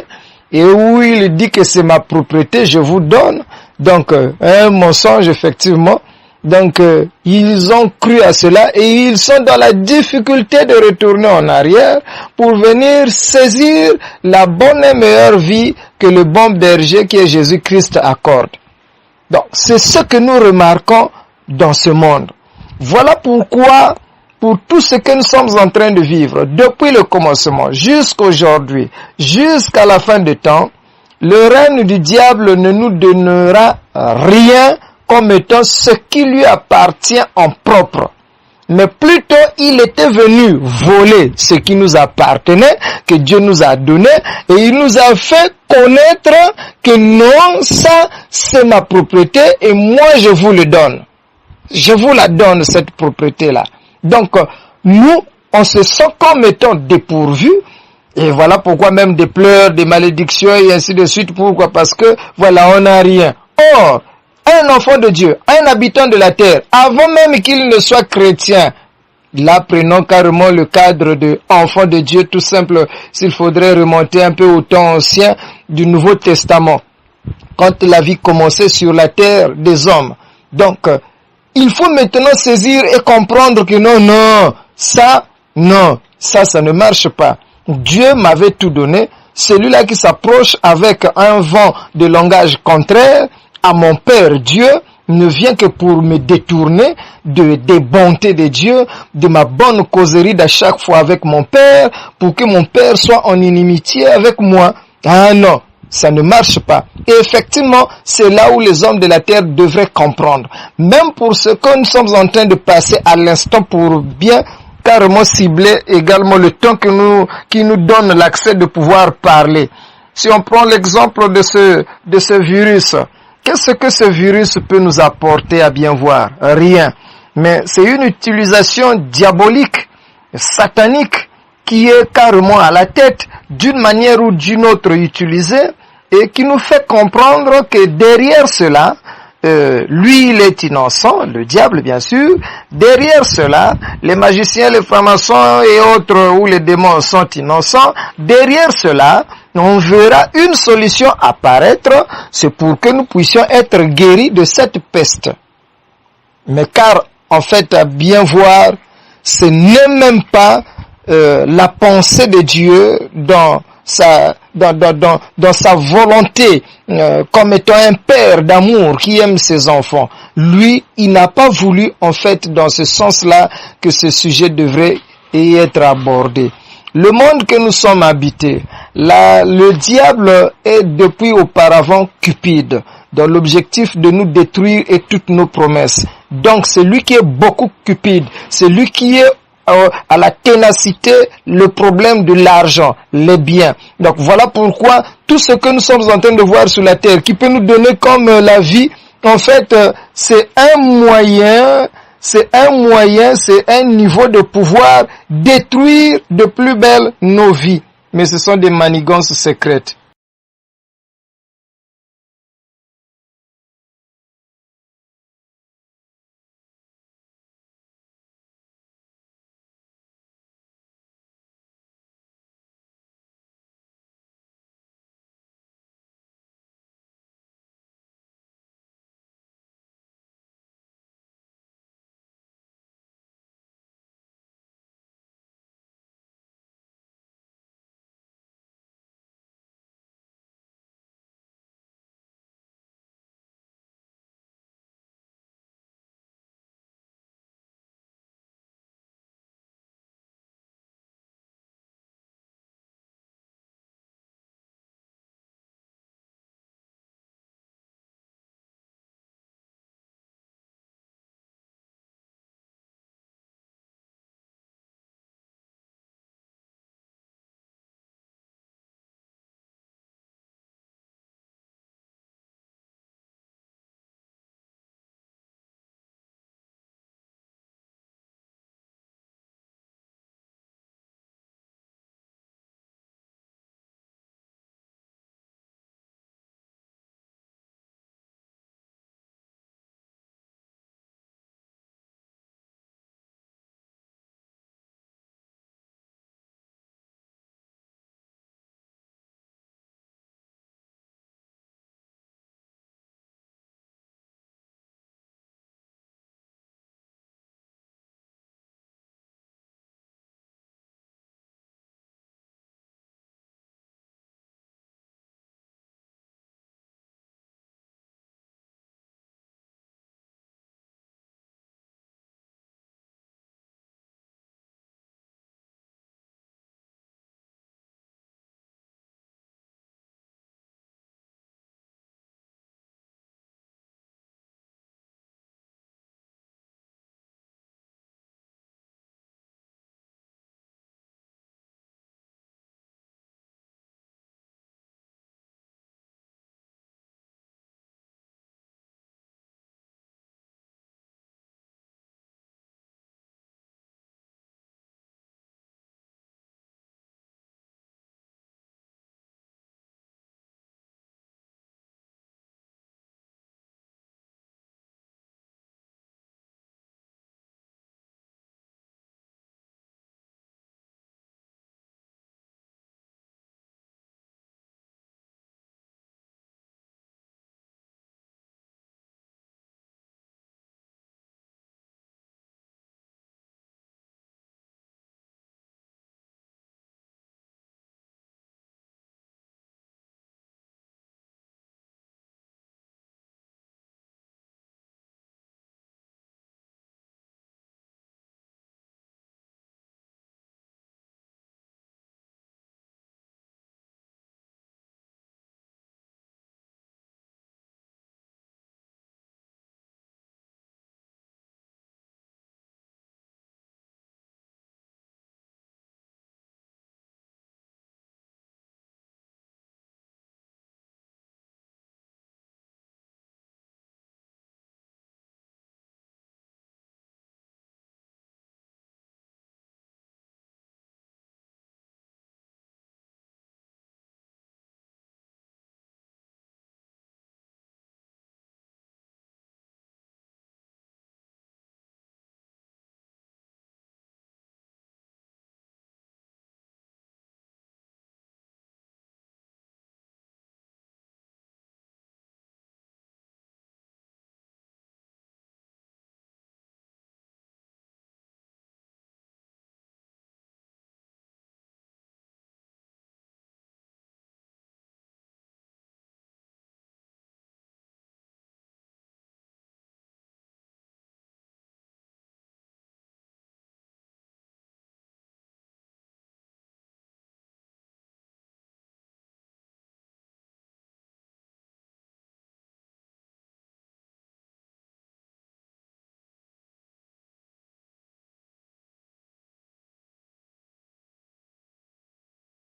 Et où il dit que c'est ma propriété, je vous donne. Donc, un mensonge, effectivement. Donc, ils ont cru à cela et ils sont dans la difficulté de retourner en arrière pour venir saisir la bonne et meilleure vie que le bon berger qui est Jésus-Christ accorde. Donc, c'est ce que nous remarquons dans ce monde. Voilà pourquoi, pour tout ce que nous sommes en train de vivre, depuis le commencement jusqu'aujourd'hui, jusqu'à la fin des temps, le règne du diable ne nous donnera rien comme étant ce qui lui appartient en propre. Mais plutôt, il était venu voler ce qui nous appartenait, que Dieu nous a donné, et il nous a fait connaître que non, ça, c'est ma propriété, et moi, je vous le donne. Je vous la donne, cette propriété-là. Donc, nous, on se sent comme étant dépourvus, et voilà pourquoi même des pleurs, des malédictions, et ainsi de suite. Pourquoi? Parce que, voilà, on n'a rien. Or, un enfant de Dieu, un habitant de la terre, avant même qu'il ne soit chrétien, là prenons carrément le cadre de enfant de Dieu, tout simple, s'il faudrait remonter un peu au temps ancien du Nouveau Testament, quand la vie commençait sur la terre des hommes. Donc, il faut maintenant saisir et comprendre que non, ça ne marche pas. Dieu m'avait tout donné. Celui-là qui s'approche avec un vent de langage contraire à mon Père Dieu ne vient que pour me détourner des bontés de Dieu, de ma bonne causerie d'à chaque fois avec mon Père, pour que mon Père soit en inimitié avec moi. Ah non, ça ne marche pas. Et effectivement, c'est là où les hommes de la terre devraient comprendre. Même pour ce que nous sommes en train de passer à l'instant pour bien carrément cibler également le temps qui nous donne l'accès de pouvoir parler. Si on prend l'exemple de ce virus, qu'est-ce que ce virus peut nous apporter à bien voir? Rien. Mais c'est une utilisation diabolique, satanique qui est carrément à la tête, d'une manière ou d'une autre utilisé, et qui nous fait comprendre que derrière cela, lui il est innocent, le diable bien sûr, derrière cela, les magiciens, les francs-maçons et autres, ou les démons sont innocents, derrière cela, on verra une solution apparaître, c'est pour que nous puissions être guéris de cette peste. Mais car, en fait, à bien voir, ce n'est même pas la pensée de Dieu dans sa volonté, comme étant un père d'amour qui aime ses enfants. Lui, il n'a pas voulu, en fait, dans ce sens-là, que ce sujet devrait y être abordé. Le monde que nous sommes habités, le diable est depuis auparavant cupide, dans l'objectif de nous détruire et toutes nos promesses. Donc c'est lui qui est beaucoup cupide, c'est lui qui est à la ténacité, le problème de l'argent, les biens. Donc voilà pourquoi tout ce que nous sommes en train de voir sur la terre, qui peut nous donner comme la vie, en fait, c'est un moyen, c'est un niveau de pouvoir détruire de plus belle nos vies. Mais ce sont des manigances secrètes.